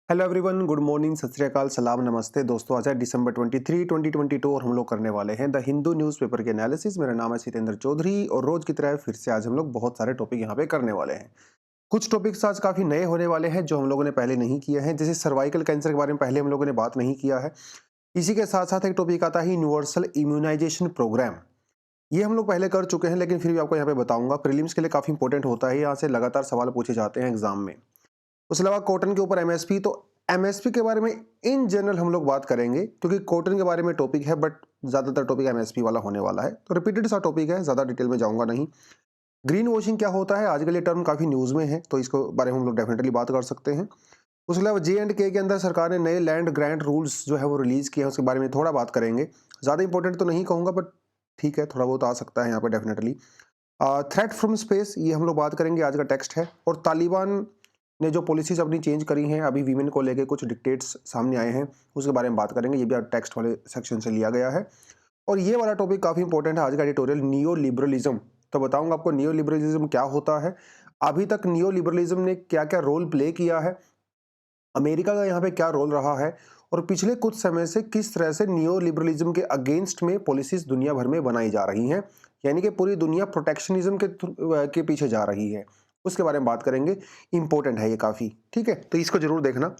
Hello everyone, good morning, सत श्री अकाल, सलाम, नमस्ते दोस्तों। आज है दिसंबर 23, 2022 और हम लोग करने वाले हैं द हिंदू न्यूज़पेपर के एनालिसिस। मेरा नाम है सितेंद्र चौधरी और रोज की तरह फिर से आज हम लोग बहुत सारे टॉपिक यहाँ पे करने वाले हैं। कुछ टॉपिक्स आज काफ़ी नए होने वाले हैं जो हम लोगों ने पहले नहीं किए हैं, जैसे सर्वाइकल कैंसर के बारे में पहले हम लोगों ने बात नहीं किया है। इसी के साथ साथ एक टॉपिक आता है यूनिवर्सल इम्यूनाइजेशन प्रोग्राम। ये हम लोग पहले कर चुके हैं, लेकिन फिर भी आपको यहाँ पे बताऊंगा। प्रीलिम्स के लिए काफ़ी इंपॉर्टेंट होता है, यहाँ से लगातार सवाल पूछे जाते हैं एग्जाम में। उसके अलावा कॉटन के ऊपर एमएसपी, तो एमएसपी के बारे में इन जनरल हम लोग बात करेंगे क्योंकि कॉटन के बारे में टॉपिक है, बट ज़्यादातर टॉपिक एमएसपी वाला होने वाला है, तो रिपीटेड सा टॉपिक है, ज़्यादा डिटेल में जाऊंगा नहीं। ग्रीन वॉशिंग क्या होता है, आजकल ये टर्म काफ़ी न्यूज़ में है, तो इसको बारे में हम लोग डेफिनेटली बात कर सकते हैं। उसके अलावा J&K के अंदर सरकार ने नए लैंड ग्रांट रूल्स जो है वो रिलीज़ किए हैं, उसके बारे में थोड़ा बात करेंगे। ज़्यादा इंपॉर्टेंट तो नहीं कहूँगा, बट ठीक है, थोड़ा बहुत आ सकता है यहाँ पर डेफिनेटली। थ्रेट फ्रॉम स्पेस, ये हम लोग बात करेंगे, आज का टेक्स्ट है। और तालिबान ने जो पॉलिसीज अपनी चेंज करी हैं, अभी वीमेन को लेके कुछ डिक्टेट्स सामने आए हैं, उसके बारे में बात करेंगे। ये भी टेक्स्ट वाले सेक्शन से लिया गया है। और ये वाला टॉपिक काफ़ी इंपॉर्टेंट है, आज का एडिटोरियल नियो लिबरलिज्म। तो बताऊंगा आपको नियो लिबरलिज्म क्या होता है, अभी तक नियो लिबरलिज्म ने क्या क्या रोल प्ले किया है, अमेरिका का यहाँ पे क्या रोल रहा है, और पिछले कुछ समय से किस तरह से नियो लिबरलिज्म के अगेंस्ट में पॉलिसीज दुनिया भर में बनाई जा रही हैं, यानी कि पूरी दुनिया प्रोटेक्शनिज्म के पीछे जा रही है। उसके बारे में बात करेंगे, इंपॉर्टेंट है ये काफ़ी, ठीक है, तो इसको जरूर देखना।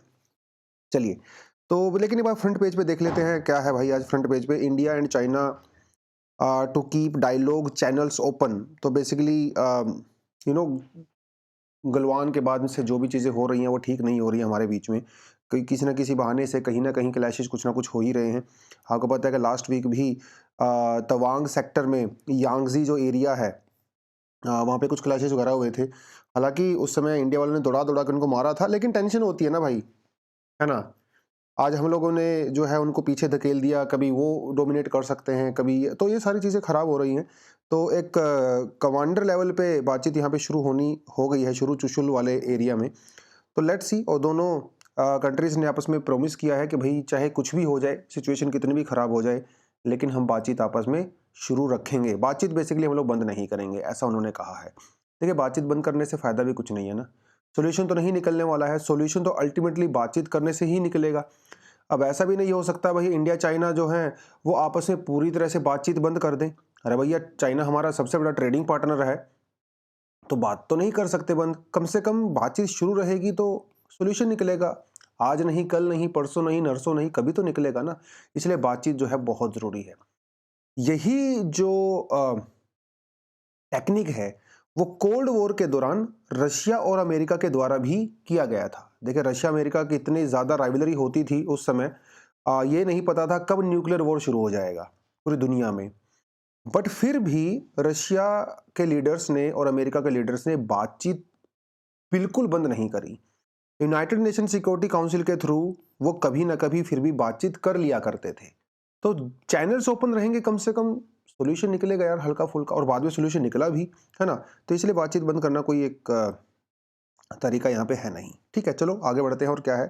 चलिए, तो लेकिन एक बार फ्रंट पेज पे देख लेते हैं क्या है भाई। आज फ्रंट पेज पे India and China to keep dialogue channels open. तो बेसिकली यू नो गलवान के बाद से जो भी चीज़ें हो रही हैं वो ठीक नहीं हो रही है हमारे बीच में। किसी न किसी बहाने से कहीं न कहीं क्लैशेस कुछ ना कुछ हो ही रहे हैं। आपको पता है कि लास्ट वीक भी तवांग सेक्टर में यांगज़ी जो एरिया है, वहाँ पे कुछ क्लैशेस वगैरह हुए थे। हालाँकि उस समय इंडिया वालों ने दौड़ा-दौड़ा के उनको मारा था, लेकिन टेंशन होती है ना भाई, है ना? आज हम लोगों ने जो है उनको पीछे धकेल दिया, कभी वो डोमिनेट कर सकते हैं, कभी तो ये सारी चीज़ें ख़राब हो रही हैं। तो एक कमांडर लेवल पे बातचीत यहाँ पे शुरू हो गई है, शुरू चुशुल वाले एरिया में। तो लेट्स सी, और दोनों कंट्रीज़ ने आपस में प्रॉमिस किया है कि भई चाहे कुछ भी हो जाए, सिचुएशन कितनी भी ख़राब हो जाए, लेकिन हम बातचीत आपस में शुरू रखेंगे। बातचीत बेसिकली हम लोग बंद नहीं करेंगे, ऐसा उन्होंने कहा है। देखिए, बातचीत बंद करने से फ़ायदा भी कुछ नहीं है ना, सॉल्यूशन तो नहीं निकलने वाला है, सॉल्यूशन तो अल्टीमेटली बातचीत करने से ही निकलेगा। अब ऐसा भी नहीं हो सकता भाई इंडिया चाइना जो है वो आपस में पूरी तरह से बातचीत बंद कर दें। अरे भैया, चाइना हमारा सबसे बड़ा ट्रेडिंग पार्टनर है, तो बात तो नहीं कर सकते बंद। कम से कम बातचीत शुरू रहेगी तो सॉल्यूशन निकलेगा। आज नहीं, कल नहीं, परसों नहीं, नरसों नहीं, कभी तो निकलेगा ना। इसलिए बातचीत जो है बहुत ज़रूरी है। यही जो टेक्निक है वो कोल्ड वॉर के दौरान रशिया और अमेरिका के द्वारा भी किया गया था। देखिए, रशिया अमेरिका की इतनी ज़्यादा राइवलरी होती थी उस समय, ये नहीं पता था कब न्यूक्लियर वॉर शुरू हो जाएगा पूरी दुनिया में। बट फिर भी रशिया के लीडर्स ने और अमेरिका के लीडर्स ने बातचीत बिल्कुल बंद नहीं करी। यूनाइटेड नेशन सिक्योरिटी काउंसिल के थ्रू वो कभी ना कभी फिर भी बातचीत कर लिया करते थे। तो चैनल्स ओपन रहेंगे, कम से कम सॉल्यूशन निकलेगा यार, हल्का फुल्का, और बाद में सॉल्यूशन निकला भी, है ना। तो इसलिए बातचीत बंद करना कोई एक तरीका यहाँ पे है नहीं। ठीक है, चलो आगे बढ़ते हैं। और क्या है,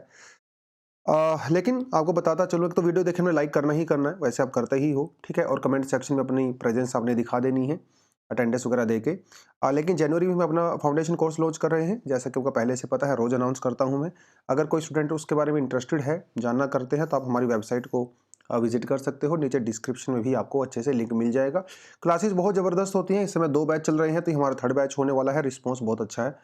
लेकिन आपको बताता चलो, एक तो वीडियो देखने में लाइक करना ही करना है, वैसे आप करते ही हो, ठीक है, और कमेंट सेक्शन में अपनी प्रेजेंस आपने दिखा देनी है, अटेंडेंस वगैरह देके। लेकिन जनवरी में हम अपना फाउंडेशन कोर्स लॉन्च कर रहे हैं, जैसा कि आपको पहले से पता है, रोज अनाउंस करता हूं मैं। अगर कोई स्टूडेंट उसके बारे में इंटरेस्टेड है, जानना करते हैं, तो आप हमारी वेबसाइट को विजिट कर सकते हो। नीचे डिस्क्रिप्शन में भी आपको अच्छे से लिंक मिल जाएगा। क्लासेस बहुत ज़बरदस्त होती हैं, इस समय 2 बैच चल रहे हैं, तो ये हमारा 3rd बैच होने वाला है। रिस्पॉन्स बहुत अच्छा है।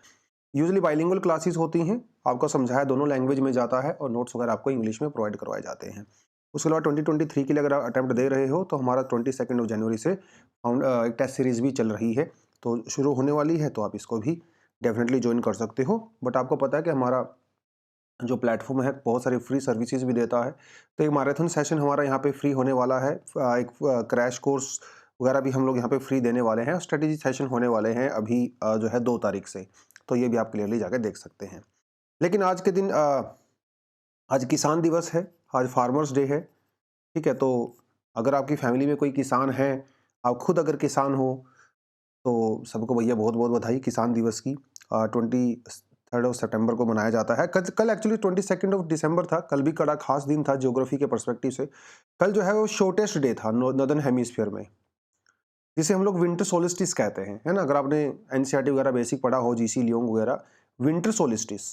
यूजुअली बाइलिंगुअल क्लासेस होती हैं, आपको समझाया दोनों लैंग्वेज में जाता है, और नोट्स वगैरह आपको इंग्लिश में प्रोवाइड करवाए जाते हैं। उसके अलावा 2023 के लिए अगर आप अटेम्प्ट दे रहे हो, तो हमारा 22 जनवरी से एक टेस्ट सीरीज़ भी चल रही है, तो शुरू होने वाली है, तो आप इसको भी डेफिनेटली ज्वाइन कर सकते हो। बट आपको पता है कि हमारा जो प्लेटफॉर्म है बहुत सारी फ्री सर्विसेज भी देता है। तो एक मैराथन सेशन हमारा यहाँ पे फ्री होने वाला है, एक क्रैश कोर्स वगैरह भी हम लोग यहाँ पे फ्री देने वाले हैं, स्ट्रेटेजी सेशन होने वाले हैं अभी जो है 2 तारीख से। तो ये भी आप क्लियरली जाकर देख सकते हैं। लेकिन आज के दिन आज किसान दिवस है, आज फार्मर्स डे है, ठीक है। तो अगर आपकी फैमिली में कोई किसान है, आप खुद अगर किसान हो, तो सबको भैया बहुत बहुत बधाई किसान दिवस की। 23 ऑफ सितंबर को मनाया जाता है। कल एक्चुअली 22 ऑफ दिसंबर था, कल भी बड़ा खास दिन था ज्योग्राफी के पर्सपेक्टिव से। कल जो है वो शॉर्टेस्ट डे था नॉर्दर्न हेमिस्फीयर में, जिसे हम लोग विंटर सोलिस्टिस कहते हैं, है ना। अगर आपने एनसीईआरटी वगैरह बेसिक पढ़ा हो, जीसी लियोंग वगैरह, विंटर सोलिस्टिस,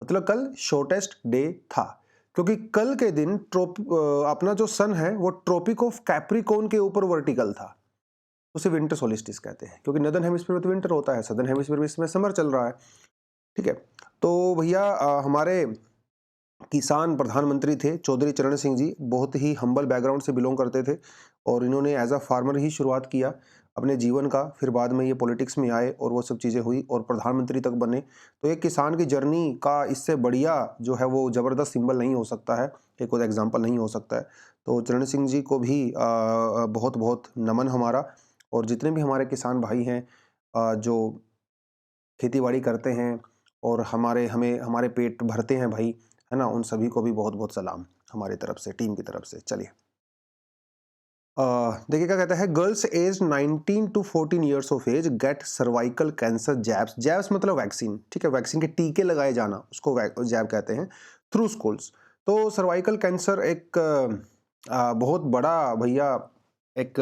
मतलब कल शॉर्टेस्ट डे था, क्योंकि कल के दिन अपना जो सन है वो ट्रॉपिक ऑफ कैप्रिकॉर्न के ऊपर वर्टिकल था। उसे विंटर सोलिस्टिस कहते हैं, क्योंकि नॉर्दर्न हेमिस्फीयर में तो विंटर होता है, सदर्न हेमिस्फीयर में इसमें समर चल रहा है। ठीक है, तो भैया हमारे किसान प्रधानमंत्री थे चौधरी चरण सिंह जी, बहुत ही हम्बल बैकग्राउंड से बिलोंग करते थे और इन्होंने एज अ फार्मर ही शुरुआत किया अपने जीवन का, फिर बाद में ये पॉलिटिक्स में आए और वो सब चीज़ें हुई और प्रधानमंत्री तक बने। तो एक किसान की जर्नी का इससे बढ़िया जो है वो ज़बरदस्त सिंबल नहीं हो सकता है, एक और एग्जाम्पल नहीं हो सकता है। तो चरण सिंह जी को भी बहुत बहुत नमन हमारा, और जितने भी हमारे किसान भाई हैं जो खेती-बाड़ी करते हैं और हमारे पेट भरते हैं भाई, है ना? उन सभी को भी बहुत-बहुत सलाम हमारी तरफ से, टीम की तरफ से। चलिए अ, देखिए क्या कहता है, girls age 19 to 14 years of age get cervical cancer jabs. Jabs मतलब वैक्सीन, ठीक है? वैक्सीन के टीके लगाए जाना, उसको जैब कहते हैं, थ्रू स्कूल्स। तो सर्वाइकल कैंसर एक बहुत बड़ा भैया एक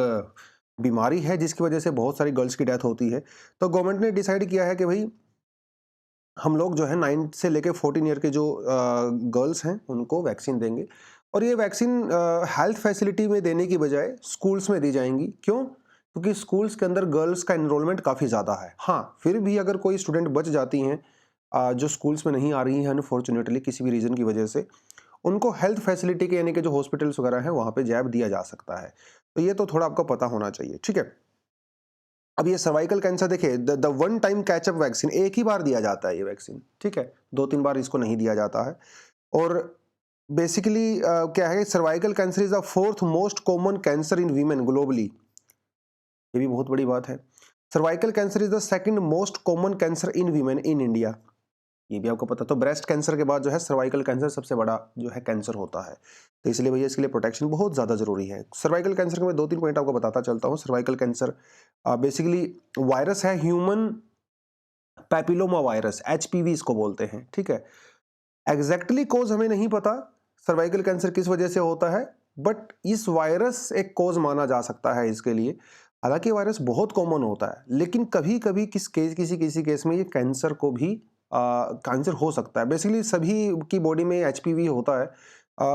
बीमारी है जिसकी वजह से बहुत सारी गर्ल्स की डेथ होती है। तो गवर्नमेंट ने डिसाइड किया है कि भई हम लोग जो है 9 से लेके 14 ईयर के जो गर्ल्स हैं उनको वैक्सीन देंगे, और ये वैक्सीन हेल्थ फैसिलिटी में देने की बजाय स्कूल्स में दी जाएंगी। क्यों? क्योंकि स्कूल्स के अंदर गर्ल्स का एनरोलमेंट काफ़ी ज़्यादा है। हाँ, फिर भी अगर कोई स्टूडेंट बच जाती हैं जो स्कूल्स में नहीं आ रही हैं अनफॉर्चुनेटली किसी भी रीज़न की वजह से, उनको हेल्थ फैसिलिटी के यानी कि जो हॉस्पिटल्स वगैरह हैं वहाँ पे जैब दिया जा सकता है। तो ये तो थोड़ा आपको पता होना चाहिए, ठीक है? अब ये सर्वाइकल कैंसर देखिए, the one time catch up vaccine, एक ही बार दिया जाता है ये वैक्सीन, ठीक है? 2-3 बार इसको नहीं दिया जाता है। और बेसिकली क्या है, cervical cancer is the 4th most common cancer in women globally. ये भी बहुत बड़ी बात है। Cervical cancer is the 2nd most common cancer in women in India. ये भी आपको पता, तो ब्रेस्ट कैंसर के बाद जो है सर्वाइकल कैंसर सबसे बड़ा जो है कैंसर होता है। तो इसलिए भैया इसके लिए प्रोटेक्शन बहुत ज़्यादा ज़रूरी है। सर्वाइकल कैंसर के मैं 2-3 पॉइंट आपको बताता चलता हूँ। सर्वाइकल कैंसर बेसिकली वायरस है, ह्यूमन पैपिलोमा वायरस, एचपीवी इसको बोलते हैं, ठीक है? एग्जैक्टली कॉज हमें नहीं पता सर्वाइकल कैंसर किस वजह से होता है, बट इस वायरस एक कॉज माना जा सकता है इसके लिए। हालांकि वायरस बहुत कॉमन होता है, लेकिन कभी कभी किसी किसी केस में ये कैंसर को भी कैंसर हो सकता है। बेसिकली सभी की बॉडी में एचपीवी होता है,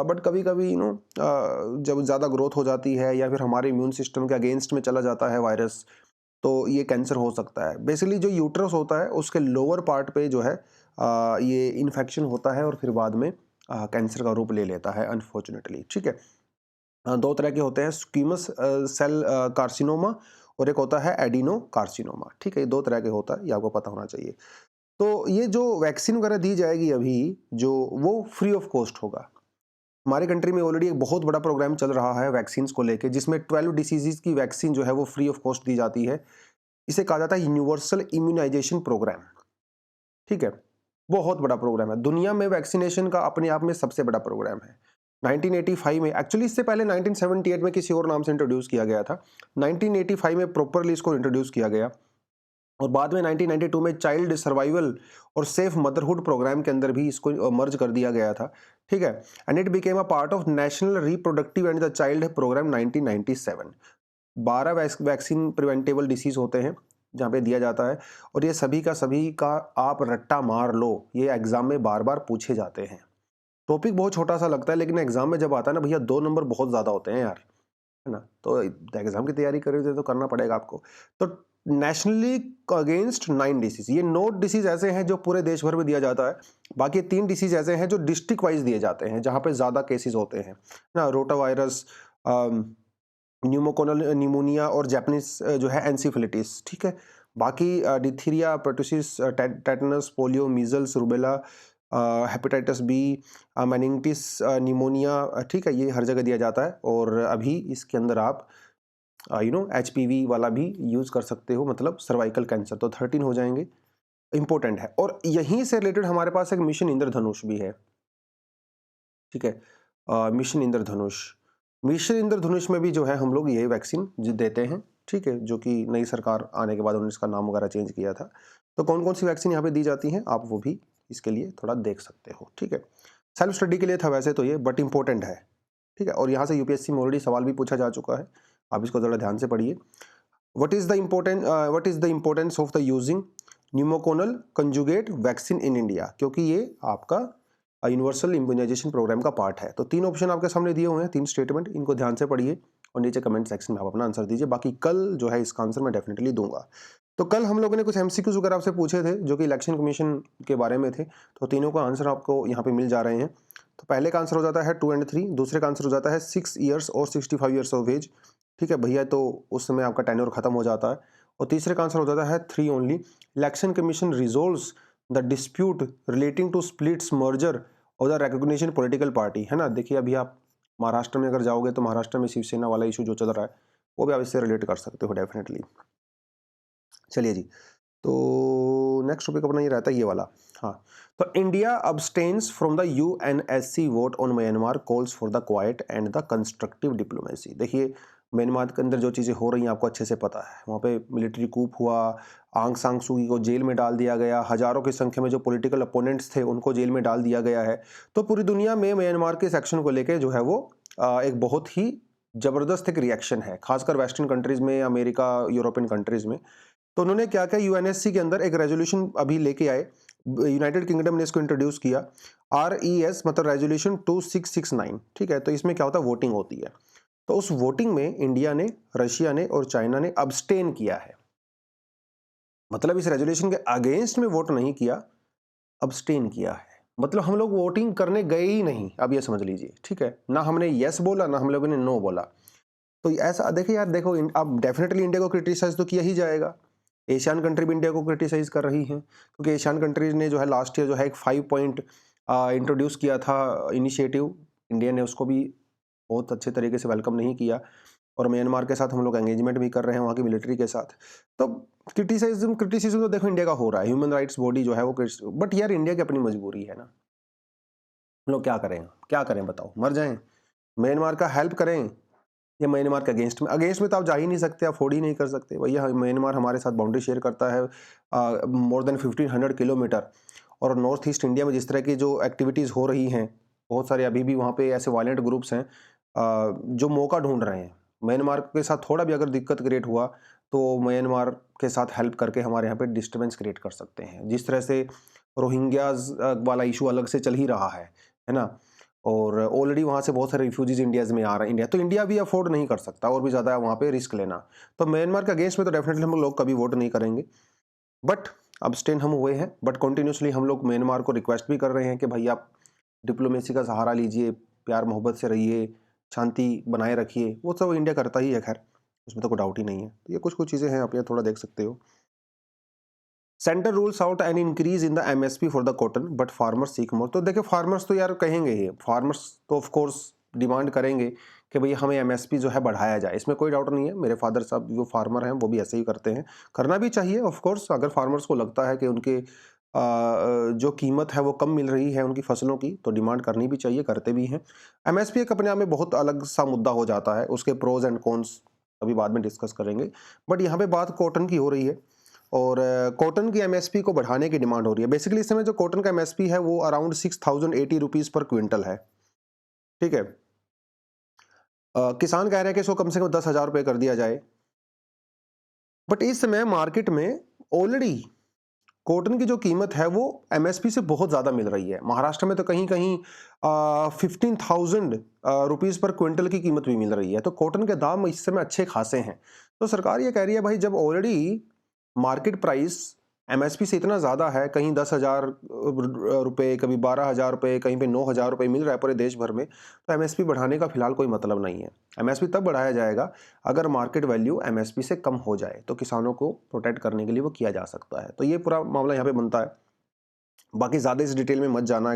बट कभी कभी जब ज़्यादा ग्रोथ हो जाती है या फिर हमारे इम्यून सिस्टम के अगेंस्ट में चला जाता है वायरस, तो ये कैंसर हो सकता है। बेसिकली जो यूट्रस होता है उसके लोअर पार्ट पे जो है ये इन्फेक्शन होता है और फिर बाद में कैंसर का रूप ले लेता है अनफॉर्चुनेटली, ठीक है? दो तरह के होते हैं, स्क्वीमस सेल कार्सिनोमा और एक होता है एडिनो कार्सिनोमा, ठीक है? ये दो तरह के होता है, ये आपको पता होना चाहिए। तो ये जो वैक्सीन वगैरह दी जाएगी अभी, जो वो फ्री ऑफ कॉस्ट होगा। हमारे कंट्री में ऑलरेडी एक बहुत बड़ा प्रोग्राम चल रहा है वैक्सीन्स को लेके, जिसमें 12 डिसीजेज की वैक्सीन जो है वो फ्री ऑफ कॉस्ट दी जाती है। इसे कहा जाता है यूनिवर्सल इम्यूनाइजेशन प्रोग्राम, ठीक है? बहुत बड़ा प्रोग्राम है। दुनिया में वैक्सीनेशन का अपने आप में सबसे बड़ा प्रोग्राम है। 1985 में, एक्चुअली इससे पहले 1978 में किसी और नाम से इंट्रोड्यूस किया गया था। 1985 में प्रॉपरली इसको इंट्रोड्यूस किया गया और बाद में 1992 में चाइल्ड सर्वाइवल और सेफ मदरहुड प्रोग्राम के अंदर भी इसको मर्ज कर दिया गया था, ठीक है? And it became a part of national reproductive and the child programme 1997। 12 vaccine preventable disease होते हैं जहाँ पे दिया जाता है, और ये सभी का आप रट्टा मार लो, ये एग्जाम में बार बार पूछे जाते हैं। टॉपिक बहुत छोटा सा लगता है, लेकिन एग्जाम में जब आता है ना भैया, 2 नंबर बहुत ज़्यादा होते हैं यार, है ना? तो एग्जाम की तैयारी कर रहे थे तो करना पड़ेगा आपको। तो नेशनली अगेंस्ट 9 डिसीज, ये 9 डिसीज ऐसे हैं जो पूरे देश भर में दिया जाता है। बाकी 3 डिसीज ऐसे हैं जो डिस्ट्रिक्ट वाइज दिए जाते हैं, जहाँ पे ज़्यादा केसेस होते हैं ना, रोटा वायरस, न्यूमोकोनल निमोनिया और जापानीज जो है एनसीफिलिटिस, ठीक है? बाकी diphtheria, pertussis, tetanus, polio, measles, rubella, hepatitis B, meningitis, pneumonia, ठीक है? ये हर जगह दिया जाता है, और अभी इसके अंदर आप एचपीवी वाला भी यूज़ कर सकते हो, मतलब सर्वाइकल कैंसर, तो 13 हो जाएंगे। इंपॉर्टेंट है, और यहीं से रिलेटेड हमारे पास एक मिशन इंद्रधनुष भी है, ठीक है? मिशन इंद्रधनुष, मिशन इंद्रधनुष में भी जो है हम लोग ये वैक्सीन देते हैं, ठीक है? जो कि नई सरकार आने के बाद उन्होंने इसका नाम वगैरह चेंज किया था। तो कौन कौन सी वैक्सीन यहाँ पे दी जाती हैं, आप वो भी इसके लिए थोड़ा देख सकते हो, ठीक है? सेल्फ स्टडी के लिए था वैसे तो ये, बट इंपॉर्टेंट है, ठीक है? और यहाँ से यूपीएससी में ऑलरेडी सवाल भी पूछा जा चुका है, आप इसको ज़रा ध्यान से पढ़िए। What is the importance of the using pneumococcal conjugate vaccine in India, क्योंकि ये आपका यूनिवर्सल इम्यूनाइजेशन प्रोग्राम का पार्ट है। तो 3 ऑप्शन आपके सामने दिए हुए हैं, 3 स्टेटमेंट, इनको ध्यान से पढ़िए और नीचे कमेंट सेक्शन में आप अपना आंसर दीजिए। बाकी कल जो है इसका आंसर मैं डेफिनेटली दूंगा। तो कल हम लोगों ने कुछ एमसीक्यूज वगैरह आपसे पूछे थे जो कि इलेक्शन कमीशन के बारे में थे, तो तीनों का आंसर आपको यहाँ पे मिल जा रहे हैं। तो पहले का आंसर हो जाता है 2 and 3, दूसरे का आंसर हो जाता है 6 ईयर्स और 65 ईयर्स ऑफ एज, ठीक है भैया, तो उस समय आपका टेन्योर खत्म हो जाता है। और तीसरे का आंसर हो जाता है 3 only, election commission resolves the dispute relating to splits merger और द रिकॉग्निशन पॉलिटिकल पार्टी, है ना। देखिए अभी आप महाराष्ट्र में अगर जाओगे तो महाराष्ट्र में शिवसेना वाला इशू जो चल रहा है वो भी आप इससे रिलेट कर सकते हो डेफिनेटली। चलिए जी, तो नेक्स्ट टॉपिक अपना ये रहता है ये वाला। हाँ, तो India abstains from the UNSC vote on Myanmar calls for the quiet and the constructive diplomacy. देखिए म्यांमार के अंदर जो चीज़ें हो रही हैं आपको अच्छे से पता है। वहाँ पे मिलिट्री कूप हुआ, आंग सांग सूकी को जेल में डाल दिया गया, हजारों की संख्या में जो पॉलिटिकल अपोनेंट्स थे उनको जेल में डाल दिया गया है। तो पूरी दुनिया में म्यांमार के सेक्शन को लेके जो है वो एक बहुत ही ज़बरदस्त एक रिएक्शन है, खासकर वेस्टर्न कंट्रीज़ में, अमेरिका, यूरोपियन कंट्रीज़ में। तो उन्होंने क्या किया, यूएनएससी के अंदर एक रेजोल्यूशन अभी लेके आए, यूनाइटेड किंगडम ने इसको इंट्रोड्यूस किया, RES मतलब रेजोल्यूशन 2669, ठीक है। तो इसमें क्या होता है, वोटिंग होती है। तो उस वोटिंग में इंडिया ने, रशिया ने और चाइना ने अब्सटेन किया है, मतलब इस रेजोल्यूशन के अगेंस्ट में वोट नहीं किया, अब्सटेन किया है, मतलब हम लोग वोटिंग करने गए ही नहीं, अब ये समझ लीजिए, ठीक है। ना हमने यस बोला ना हम लोगों ने नो बोला। तो ऐसा देखिए यार, देखो अब डेफिनेटली इंडिया को क्रिटिसाइज तो किया ही जाएगा। एशियन कंट्री भी इंडिया को क्रिटिसाइज कर रही हैं, क्योंकि एशियन कंट्रीज ने जो है लास्ट ईयर जो है एक 5 पॉइंट इंट्रोड्यूस किया था इनिशिएटिव, इंडिया ने उसको भी बहुत अच्छे तरीके से वेलकम नहीं किया। और म्यांमार के साथ हम लोग एंगेजमेंट भी कर रहे हैं वहाँ की मिलिट्री के साथ। तो क्रिटिसिज्म तो देखो इंडिया का हो रहा है, ह्यूमन राइट्स बॉडी जो है वो, बट यार इंडिया की अपनी मजबूरी है ना, हम लोग क्या करें, क्या करें बताओ, मर जाएं, म्यांमार का हेल्प करें या म्यांमार के अगेंस्ट में तो आप जा ही नहीं सकते, अफोर्ड ही नहीं कर सकते भैया। म्यांमार हमारे साथ बाउंड्री शेयर करता है मोर देन 1500 किलोमीटर, और नॉर्थ ईस्ट इंडिया में जिस तरह की जो एक्टिविटीज़ हो रही हैं, बहुत सारे अभी भी वहाँ पे ऐसे वायलेंट ग्रुप्स हैं जो मौका ढूंढ रहे हैं। म्यांमार के साथ थोड़ा भी अगर दिक्कत क्रिएट हुआ तो म्यांमार के साथ हेल्प करके हमारे यहाँ पे डिस्टर्बेंस क्रिएट कर सकते हैं, जिस तरह से रोहिंग्याज वाला इशू अलग से चल ही रहा है ना। और ऑलरेडी वहाँ से बहुत सारे रिफ्यूजीज इंडियाज में आ रहे हैं, इंडिया तो इंडिया भी अफोर्ड नहीं कर सकता और भी ज़्यादा वहाँ पे रिस्क लेना। तो म्यांमार के अगेंस्ट में तो डेफिनेटली हम लोग कभी वोट नहीं करेंगे, बट अब्सटेन हम हुए हैं। बट कंटिन्यूसली हम लोग म्यांमार को रिक्वेस्ट भी कर रहे हैं कि भाई आप डिप्लोमेसी का सहारा लीजिए, प्यार मोहब्बत से रहिए, शांति बनाए रखिए। वो सब इंडिया करता ही है, खैर उसमें तो कोई डाउट ही नहीं है। तो ये कुछ कुछ चीज़ें हैं, आप ये थोड़ा देख सकते हो। Centre rules out an increase in the MSP for the cotton but farmers seek more. तो देखिए फार्मर्स तो यार कहेंगे ही, फार्मर्स तो ऑफ कोर्स डिमांड करेंगे कि भई हमें एमएसपी जो है बढ़ाया जाए, इसमें कोई डाउट नहीं है। मेरे फादर साहब जो फार्मर हैं वो भी ऐसे ही करते हैं, करना भी चाहिए ऑफ कोर्स। अगर फार्मर्स को लगता है कि उनके जो कीमत है वो कम मिल रही है उनकी फसलों की, तो डिमांड करनी भी चाहिए, करते भी हैं। एमएसपी एक अपने आप में बहुत अलग सा मुद्दा हो जाता है, उसके प्रोज एंड कॉन्स अभी बाद में डिस्कस करेंगे। बट यहाँ पे बात कॉटन की हो रही है और कॉटन की एमएसपी को बढ़ाने की डिमांड हो रही है। बेसिकली इस समय जो कॉटन का एमएसपी है वो अराउंड 6080 रुपीज़ पर क्विंटल है, ठीक है। किसान कह रहे हैं कि इसको कम से कम 10,000 रुपये कर दिया जाए, बट इस समय मार्केट में ऑलरेडी कॉटन की जो कीमत है वो एमएसपी से बहुत ज़्यादा मिल रही है। महाराष्ट्र में तो कहीं कहीं 15,000 रुपीज़ पर क्विंटल की कीमत भी मिल रही है। तो कॉटन के दाम इस समय अच्छे खासे हैं। तो सरकार ये कह रही है भाई, जब ऑलरेडी मार्केट प्राइस एमएसपी से इतना ज़्यादा है, कहीं 10,000 रुपये, कभी 12,000 रुपये, कहीं पे 9,000 रुपये मिल रहा है पूरे देश भर में, तो एमएसपी बढ़ाने का फिलहाल कोई मतलब नहीं है। एमएसपी तब बढ़ाया जाएगा अगर मार्केट वैल्यू एमएसपी से कम हो जाए, तो किसानों को प्रोटेक्ट करने के लिए वो किया जा सकता है। तो ये पूरा मामला यहाँ पे बनता है। बाकी ज़्यादा इस डिटेल में मत जाना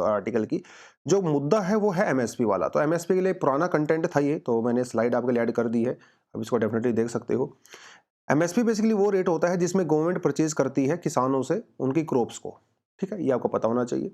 आर्टिकल की, जो मुद्दा है वो है एमएसपी वाला। तो एमएसपी के लिए पुराना कंटेंट था ये, तो मैंने स्लाइड आपके लिए ऐड कर दी है, अब इसको डेफिनेटली देख सकते हो। एमएसपी बेसिकली वो रेट होता है जिसमें गवर्नमेंट परचेज करती है किसानों से उनकी क्रॉप्स को, ठीक है, ये आपको पता होना चाहिए।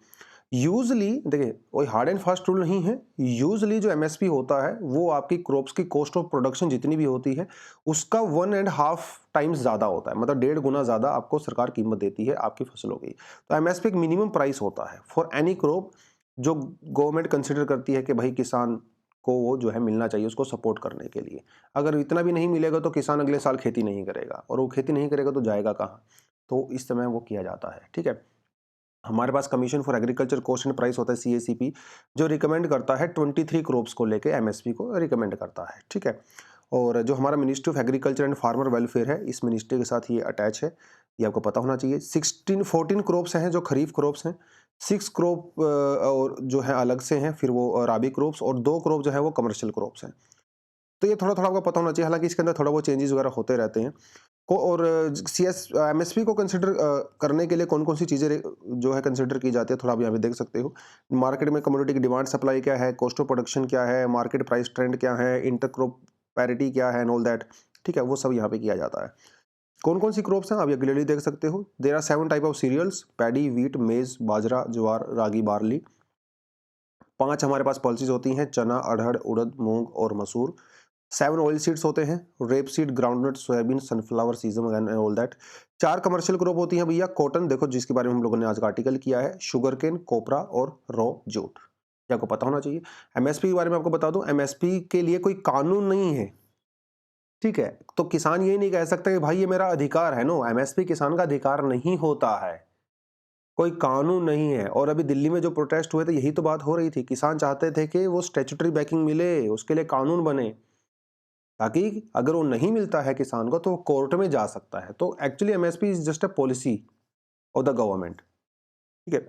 यूजली देखिए कोई हार्ड एंड फास्ट रूल नहीं है, यूजली जो एमएसपी होता है वो आपकी क्रॉप्स की कॉस्ट ऑफ प्रोडक्शन जितनी भी होती है उसका 1.5 टाइम्स ज़्यादा होता है, मतलब 1.5 गुना ज़्यादा आपको सरकार कीमत देती है आपकी फसलों की। तो एमएसपी एक मिनिमम प्राइस होता है फॉर एनी क्रॉप, जो गवर्नमेंट कंसिडर करती है कि भाई किसान को वो जो है मिलना चाहिए उसको सपोर्ट करने के लिए। अगर इतना भी नहीं मिलेगा तो किसान अगले साल खेती नहीं करेगा, और वो खेती नहीं करेगा तो जाएगा कहाँ। तो इस समय वो किया जाता है, ठीक है। हमारे पास commission for agriculture cost and price होता है CACP, जो रिकमेंड करता है 23 क्रॉप्स को लेके MSP को रिकमेंड करता है, ठीक है। और जो हमारा ministry of agriculture and farmer welfare है, इस मिनिस्ट्री के साथ ये अटैच है, ये आपको पता होना चाहिए। 14 क्रॉप्स हैं जो खरीफ क्रॉप्स हैं, 6 क्रॉप और जो है अलग से हैं, फिर वो राबी क्रॉप्स, और 2 क्रॉप जो है वो कमर्शियल क्रॉप्स हैं। तो ये थोड़ा-थोड़ा आपको पता होना चाहिए, हालाँकि इसके अंदर थोड़ा बहुत चेंजेस वगैरह होते रहते हैं। को और MSP को कंसिडर करने के लिए कौन-कौन सी चीज़ें जो है कंसिडर की जाती है, थोड़ा आप यहाँ पे देख सकते हो। मार्केट में कमोडिटी की डिमांड सप्लाई क्या है, कॉस्ट ऑफ प्रोडक्शन क्या है, मार्केट प्राइस ट्रेंड क्या है, इंटरक्रॉप पैरिटी क्या है एंड ऑल दैट, ठीक है, वो सब यहाँ पे किया जाता है। कौन-कौन सी क्रॉप्स हैं आप ये क्लियरली देख सकते हो। There are 7 type of cereals, paddy, wheat, maize, बाजरा, ज्वार, रागी, बार्ली। 5 हमारे पास पल्सेस होती हैं, चना, अरहर, उड़द, मूँग और मसूर। 7 ऑयल सीड्स होते हैं, rape seed, groundnut, soybean, sunflower, caesium and all that. 4 commercial crop होती हैं भैया, कॉटन देखो जिसके बारे में हम लोगों ने आज का आर्टिकल किया है, शुगर केन, कोपरा और रॉ जूट। ये आपको पता होना चाहिए। MSP के बारे में आपको बता दूं, MSP के लिए कोई कानून नहीं है, ठीक है। तो किसान ये नहीं कह सकता कि भाई ये मेरा अधिकार है। नो, MSP किसान का अधिकार नहीं होता है, कोई कानून नहीं है। और अभी दिल्ली में जो प्रोटेस्ट हुए थे, यही तो बात हो रही थी। किसान चाहते थे कि वो स्टैट्यूटरी बैकिंग मिले, उसके लिए कानून बने, ताकि अगर वो नहीं मिलता है किसान को तो वो कोर्ट में जा सकता है। तो actually MSP is just a policy of the government, ठीक है।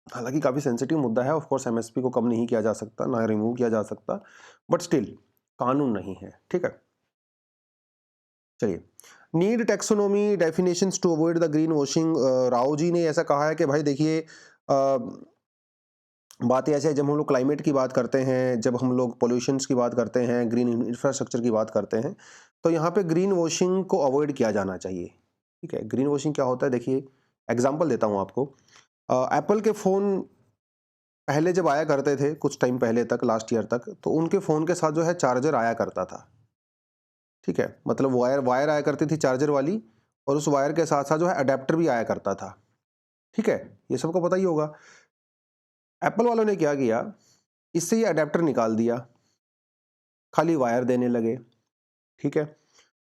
हालांकि काफी सेंसिटिव मुद्दा है, ऑफ कोर्स MSP को कम नहीं किया जा सकता, ना रिमूव किया जा सकता, बट स्टिल कानून नहीं है, ठीक है। चलिए, need taxonomy definitions to avoid the green washing. Rao ji ने ऐसा कहा है कि भाई देखिए, बात ऐसे है, जब हम लोग क्लाइमेट की बात करते हैं, जब हम लोग पोल्यूशंस की बात करते हैं, ग्रीन इंफ्रास्ट्रक्चर की बात करते हैं, तो यहाँ पे ग्रीन वॉशिंग को अवॉइड किया जाना चाहिए, ठीक है। ग्रीन वॉशिंग क्या होता है, देखिए एग्जांपल देता हूँ आपको। एप्पल के फ़ोन पहले जब आया करते थे, कुछ टाइम पहले तक, लास्ट ईयर तक, तो उनके फ़ोन के साथ जो है चार्जर आया करता था, ठीक है। मतलब वायर वायर आया करती थी चार्जर वाली, और उस वायर के साथ साथ जो है अडेप्टर भी आया करता था, ठीक है। ये सबको पता ही होगा। एप्पल वालों ने क्या किया, इससे ये अडेप्टर निकाल दिया, खाली वायर देने लगे, ठीक है।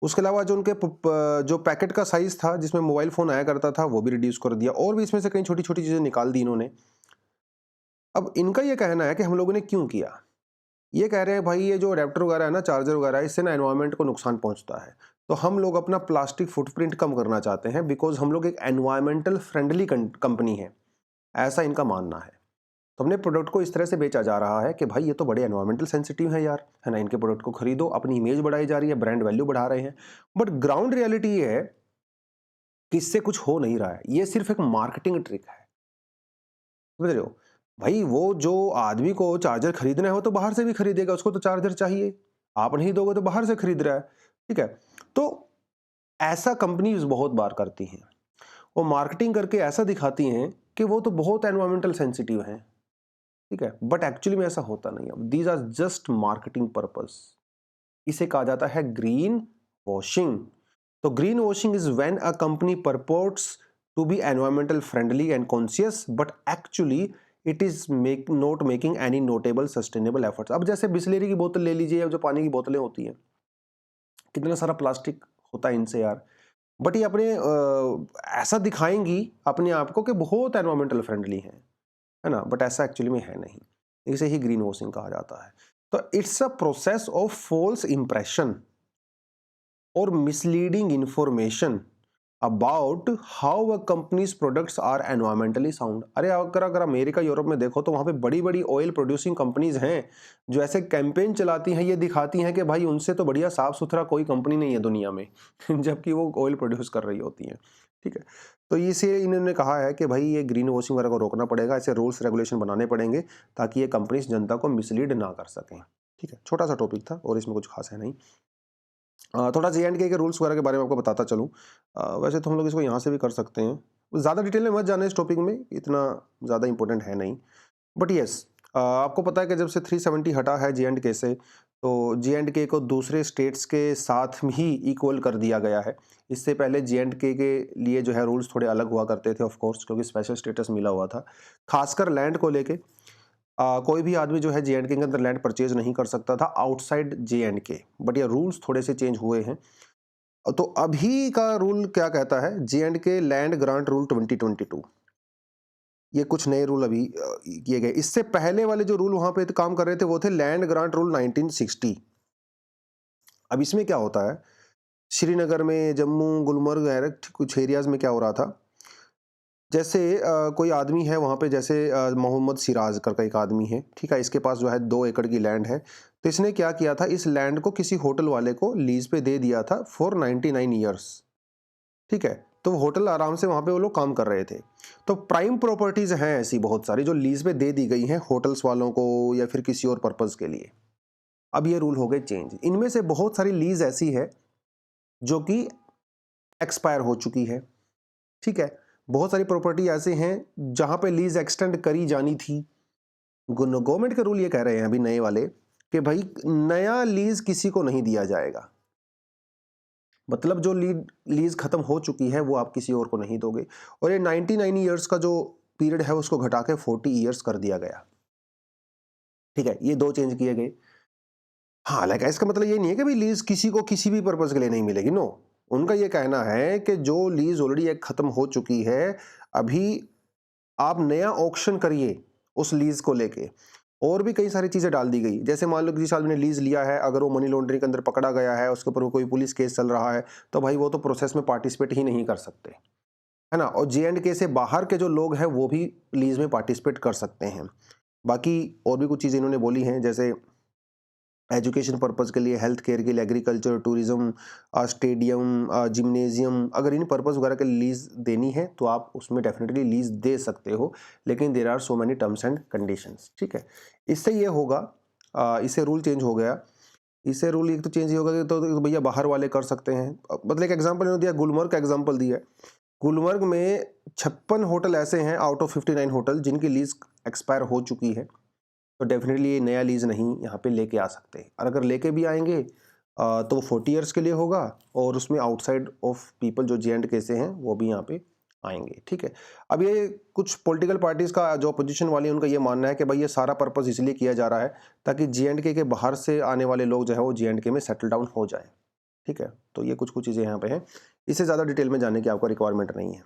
उसके अलावा जो उनके जो पैकेट का साइज था जिसमें मोबाइल फ़ोन आया करता था, वो भी रिड्यूस कर दिया, और भी इसमें से कई छोटी-छोटी चीज़ें निकाल दी इन्होंने। अब इनका ये कहना है कि हम लोगों ने क्यों किया? ये कह रहे हैं भाई ये जो अडेप्टर वगैरह है ना, चार्जर वगैरह है, इससे ना एनवायरनमेंट को नुकसान पहुँचता है। तो हम लोग अपना प्लास्टिक फुटप्रिंट कम करना चाहते हैं, बिकॉज़ हम लोग एक एनवायरनमेंटल फ्रेंडली कंपनी है, ऐसा इनका मानना है। तो अपने प्रोडक्ट को इस तरह से बेचा जा रहा है कि भाई ये तो बड़े एनवायरमेंटल सेंसिटिव है यार, है ना, इनके प्रोडक्ट को खरीदो, अपनी इमेज बढ़ाई जा रही है, ब्रांड वैल्यू बढ़ा रहे हैं। बट ग्राउंड रियलिटी ये है कि इससे कुछ हो नहीं रहा है, ये सिर्फ एक मार्केटिंग ट्रिक है, समझ रहे हो। भाई वो जो आदमी को चार्जर खरीदना है वो तो बाहर से भी खरीदेगा, उसको तो चार्जर चाहिए, आप नहीं दोगे तो बाहर से खरीद रहा है, ठीक है। तो ऐसा कंपनीज बहुत बार करती हैं, वो मार्केटिंग करके ऐसा दिखाती हैं कि वो तो बहुत एनवायरमेंटल सेंसिटिव हैं, ठीक है, बट एक्चुअली में ऐसा होता नहीं है। These are just marketing purpose. इसे कहा जाता है ग्रीन वॉशिंग। तो green washing is when a company purports to be environmental friendly and conscious, but actually it is not making any notable sustainable efforts. अब जैसे बिस्लेरी की बोतल ले लीजिए, या जो पानी की बोतलें होती हैं, कितना सारा प्लास्टिक होता है इनसे यार, बट ये अपने ऐसा दिखाएंगी अपने आप को कि बहुत एनवायरमेंटल फ्रेंडली है ना, बट ऐसा एक्चुअली में है नहीं। इसे ही ग्रीन वॉशिंग कहा जाता है। तो it's a process of false impression और misleading information about how a company's products are environmentally sound. अरे अगर अमेरिका यूरोप में देखो तो वहां पे बड़ी बड़ी ऑयल प्रोड्यूसिंग कंपनीज हैं जो ऐसे कैंपेन चलाती हैं, ये दिखाती हैं कि भाई उनसे तो बढ़िया साफ सुथरा कोई कंपनी नहीं है दुनिया में जबकि वो ऑयल प्रोड्यूस कर रही होती हैं, ठीक है। तो इसे इन्होंने कहा है कि भाई ये ग्रीन वॉशिंग वगैरह को रोकना पड़ेगा, ऐसे रूल्स रेगुलेशन बनाने पड़ेंगे ताकि ये कंपनीज जनता को मिसलीड ना कर सकें, ठीक है। छोटा सा टॉपिक था और इसमें कुछ खास है नहीं। थोड़ा J&K के रूल्स वगैरह के बारे में आपको बताता चलूँ। वैसे तो हम लोग इसको यहाँ से भी कर सकते हैं, ज़्यादा डिटेल में मत जाना इस टॉपिक में, इतना ज़्यादा इंपॉर्टेंट है नहीं। बट येस, आपको पता है कि जब से 370 हटा है J&K से, तो J&K को दूसरे स्टेट्स के साथ ही इक्वल कर दिया गया है। इससे पहले J&K के लिए जो है रूल्स थोड़े अलग हुआ करते थे, ऑफ कोर्स, क्योंकि स्पेशल स्टेटस मिला हुआ था, खासकर लैंड को लेके। कोई भी आदमी जो है J&K के अंदर लैंड परचेज नहीं कर सकता था आउटसाइड J&K, बट ये रूल्स थोड़े से चेंज हुए हैं। तो अभी का रूल क्या कहता है, J&K लैंड ग्रांट रूल 2022, ये कुछ नए रूल अभी किए गए। इससे पहले वाले जो रूल वहाँ पे काम कर रहे थे वो थे लैंड ग्रांट रूल 1960। अब इसमें क्या होता है, श्रीनगर में, जम्मू, गुलमर्ग, डायरेक्ट कुछ एरियाज़ में क्या हो रहा था, जैसे कोई आदमी है वहाँ पे, जैसे मोहम्मद सिराज करके एक आदमी है, ठीक है? इसके पास जो है 2 एकड़ की लैंड है। तो इसने क्या किया था, इस लैंड को किसी होटल वाले को लीज़ पे दे दिया था फॉर 99 ईयर्स, ठीक है? तो वो होटल आराम से वहाँ पे वो लोग काम कर रहे थे। तो प्राइम प्रॉपर्टीज़ हैं ऐसी बहुत सारी जो लीज़ पे दे दी गई हैं होटल्स वालों को या फिर किसी और पर्पज़ के लिए। अब ये रूल हो गए चेंज। इनमें से बहुत सारी लीज़ ऐसी है जो कि एक्सपायर हो चुकी है, ठीक है? बहुत सारी प्रॉपर्टी ऐसे हैं जहाँ पे लीज़ एक्सटेंड करी जानी थी। गवर्नमेंट के रूल ये कह रहे हैं अभी नए वाले कि भाई नया लीज़ किसी को नहीं दिया जाएगा। मतलब जो लीज़ खत्म हो चुकी है वो आप किसी और को नहीं दोगे। और ये 99 ईयर्स का जो पीरियड है उसको घटा के 40 ईयर्स कर दिया गया, ठीक है? ये 2 चेंज किए गए। हाँ, लाइक इसका मतलब ये नहीं है कि भाई लीज़ किसी को किसी भी पर्पज़ के लिए नहीं मिलेगी, नो। उनका ये कहना है कि जो लीज़ ऑलरेडी एक खत्म हो चुकी है, अभी आप नया ऑक्शन करिए उस लीज़ को लेके। और भी कई सारी चीज़ें डाल दी गई। जैसे मान लो कि जिस आदमी ने लीज़ लिया है, अगर वो मनी लॉन्ड्रिंग के अंदर पकड़ा गया है, उसके ऊपर कोई पुलिस केस चल रहा है, तो भाई वो तो प्रोसेस में पार्टिसिपेट ही नहीं कर सकते, है ना? और J&K से बाहर के जो लोग हैं, वो भी लीज़ में पार्टिसिपेट कर सकते हैं। बाकी और भी कुछ चीज़ें इन्होंने बोली हैं, जैसे एजुकेशन पर्पज़ के लिए, हेल्थ केयर के लिए, एग्रीकल्चर, टूरिज़्म, स्टेडियम, जिम्नेज़ियम, अगर इन पर्पज़ वगैरह के लिए लीज़ देनी है तो आप उसमें डेफ़िनेटली लीज़ दे सकते हो, लेकिन there are so many terms and conditions, ठीक है? इससे ये होगा, इससे रूल चेंज हो गया। इससे रूल एक तो चेंज ये होगा कि तो भैया बाहर वाले कर सकते हैं। मतलब एक एग्ज़ाम्पल इन्होंने दिया, गुलमर्ग का एग्ज़ाम्पल दिया है। गुलमर्ग में 56 होटल ऐसे हैं आउट ऑफ 59 होटल जिनकी लीज़ एक्सपायर हो चुकी है। तो डेफ़िनेटली ये नया लीज़ नहीं यहाँ पे लेके आ सकते। और अगर लेके भी आएँगे तो वो 40 इयर्स के लिए होगा और उसमें आउटसाइड ऑफ पीपल जो J&K से हैं वो भी यहाँ पे आएँगे, ठीक है? अब ये कुछ पॉलिटिकल पार्टीज़ का जो अपोज़िशन वाली है उनका ये मानना है कि भाई ये सारा पर्पज़ इसलिए किया जा रहा है ताकि J&K के बाहर से आने वाले लोग जो है वो J&K में सेटल डाउन हो जाएँ, ठीक है? तो ये कुछ-कुछ चीज़ें यहाँ पे हैं। इससे ज़्यादा डिटेल में जानने की आपको रिक्वायरमेंट नहीं है।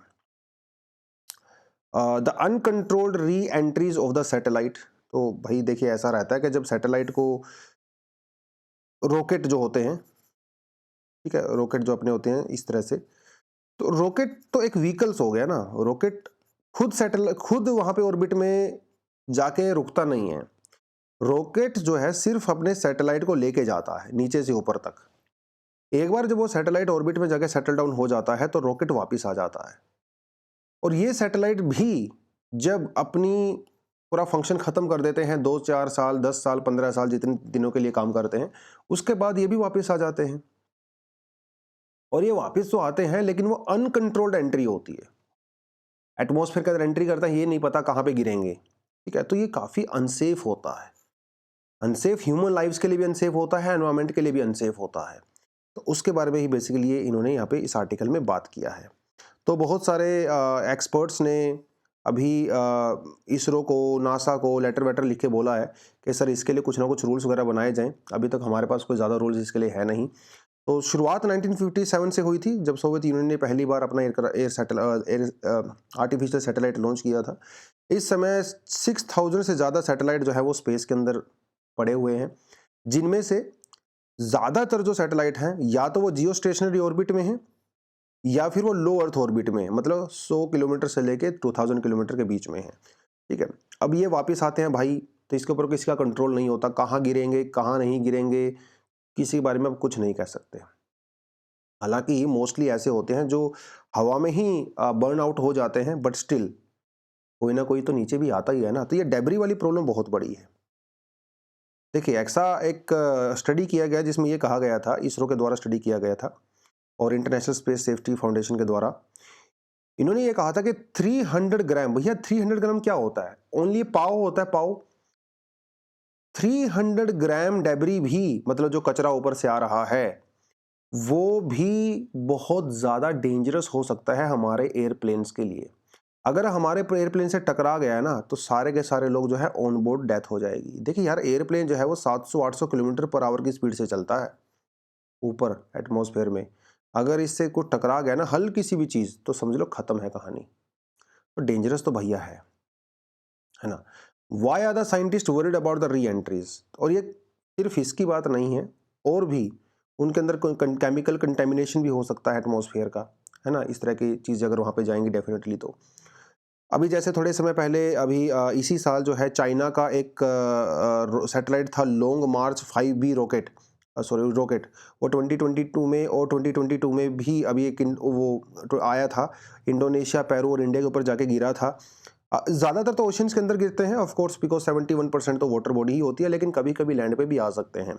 The uncontrolled re-entries of the satellite, तो भाई देखिए ऐसा रहता है कि जब सैटेलाइट को रॉकेट जो होते हैं, ठीक है? रॉकेट जो अपने होते हैं इस तरह से, तो रॉकेट तो एक व्हीकल्स हो गया ना, रॉकेट खुद वहाँ पे ऑर्बिट में जाके रुकता नहीं है। रॉकेट जो है सिर्फ़ अपने सैटेलाइट को लेके जाता है नीचे से ऊपर तक। एक बार जब वो सैटेलाइट ऑर्बिट में जाके सेटल डाउन हो जाता है तो रॉकेट वापिस आ जाता है। और ये सैटेलाइट भी जब अपनी पूरा फंक्शन खत्म कर देते हैं, 2-4 साल, 10 साल, 15 साल जितने दिनों के लिए काम करते हैं, उसके बाद ये भी वापस आ जाते हैं। और ये वापस तो आते हैं लेकिन वो अनकंट्रोल्ड एंट्री होती है। एटमॉस्फेयर के अंदर एंट्री करते हैं, ये नहीं पता कहाँ पे गिरेंगे, ठीक है? तो ये काफ़ी अनसेफ होता है। अनसेफ ह्यूमन लाइव्स के लिए भी अनसेफ होता है, एनवायरनमेंट के लिए भी अनसेफ होता है। तो उसके बारे में ही बेसिकली ये इन्होंने यहाँ पे इस आर्टिकल में बात किया है। तो बहुत सारे एक्सपर्ट्स ने अभी इसरो को, नासा को लेटर वेटर लिख के बोला है कि सर इसके लिए कुछ ना कुछ रूल्स वगैरह बनाए जाएँ। अभी तक हमारे पास कोई ज़्यादा रूल्स इसके लिए है नहीं। तो शुरुआत 1957 से हुई थी जब सोवियत यूनियन ने पहली बार अपना आर्टिफिशियल सैटेलाइट लॉन्च किया था। इस समय 6000 से ज़्यादा सैटेलाइट जो है वो स्पेस के अंदर पड़े हुए हैं, जिनमें से ज़्यादातर जो सैटेलाइट हैं या तो वो जियो स्टेशनरी ऑर्बिट में हैं या फिर वो लो अर्थ ऑर्बिट में है, मतलब 100 किलोमीटर से लेके 2000 किलोमीटर के बीच में है, ठीक है? अब ये वापस आते हैं भाई, तो इसके ऊपर किसी का कंट्रोल नहीं होता, कहाँ गिरेंगे, कहाँ नहीं गिरेंगे, किसी के बारे में आप कुछ नहीं कह सकते। हालाँकि मोस्टली ऐसे होते हैं जो हवा में ही बर्न आउट हो जाते हैं, बट स्टिल कोई ना कोई तो नीचे भी आता ही है ना, तो ये डेब्री वाली प्रॉब्लम बहुत बड़ी है। देखिए ऐसा एक स्टडी किया गया जिसमें ये कहा गया था, इसरो के द्वारा स्टडी किया गया था और इंटरनेशनल स्पेस सेफ्टी फाउंडेशन के द्वारा इन्होंने ये कहा था कि 300 ग्राम, भैया 300 ग्राम क्या होता है? ओनली पाव होता है, पाव। 300 ग्राम डेब्री भी, मतलब जो कचरा ऊपर से आ रहा है, वो भी बहुत ज़्यादा डेंजरस हो सकता है हमारे एयरप्लेन्स के लिए। अगर हमारे एयरप्लेन से टकरा गया है ना, तो सारे के सारे लोग जो है ऑन बोर्ड डेथ हो जाएगी। देखिए यार, एयरप्लेन जो है वो 700-800 किलोमीटर पर आवर की स्पीड से चलता है ऊपर एटमॉस्फेयर में। अगर इससे कुछ टकरा गया ना हल्की सी भी चीज़, तो समझ लो खत्म है कहानी। तो डेंजरस तो भैया है ना? Why are the scientist worried about the reentries? और ये सिर्फ इसकी बात नहीं है, और भी उनके अंदर कोई केमिकल कंटेमिनेशन भी हो सकता है एटमॉस्फेयर का, है ना? इस तरह की चीज़ अगर वहाँ पे जाएंगी डेफिनेटली। तो अभी जैसे थोड़े समय पहले अभी इसी साल जो है चाइना का एक सैटेलाइट था लॉन्ग मार्च 5B रॉकेट, सॉरी रॉकेट, वो 2022 में और 2022 में भी अभी एक वो आया था, इंडोनेशिया, पेरू और इंडिया के ऊपर जाके गिरा था। ज़्यादातर तो ओशंस के अंदर गिरते हैं ऑफ कोर्स, बिकॉज 71% तो वाटर बॉडी ही होती है, लेकिन कभी कभी लैंड पे भी आ सकते हैं।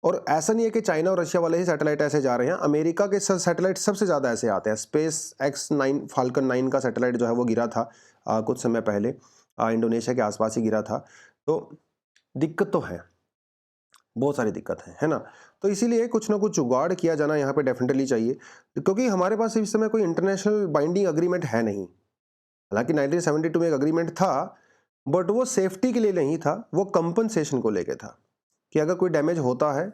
और ऐसा नहीं है कि चाइना और रशिया वाले ही सैटेलाइट ऐसे जा रहे हैं, अमेरिका के सैटेलाइट सबसे ज़्यादा ऐसे आते हैं। स्पेस X9 फाल्कन 9 का सैटेलाइट जो है वो गिरा था कुछ समय पहले, इंडोनेशिया के आसपास ही गिरा था। तो दिक्कत तो है, बहुत सारी दिक्कत है ना? तो इसीलिए कुछ ना कुछ जुगाड़ किया जाना यहाँ पे डेफिनेटली चाहिए, क्योंकि हमारे पास इस समय कोई इंटरनेशनल बाइंडिंग अग्रीमेंट है नहीं। हालांकि 1972 में एक अग्रीमेंट था, बट वो सेफ्टी के लिए नहीं था, वो कंपनसेशन को लेके था कि अगर कोई डैमेज होता है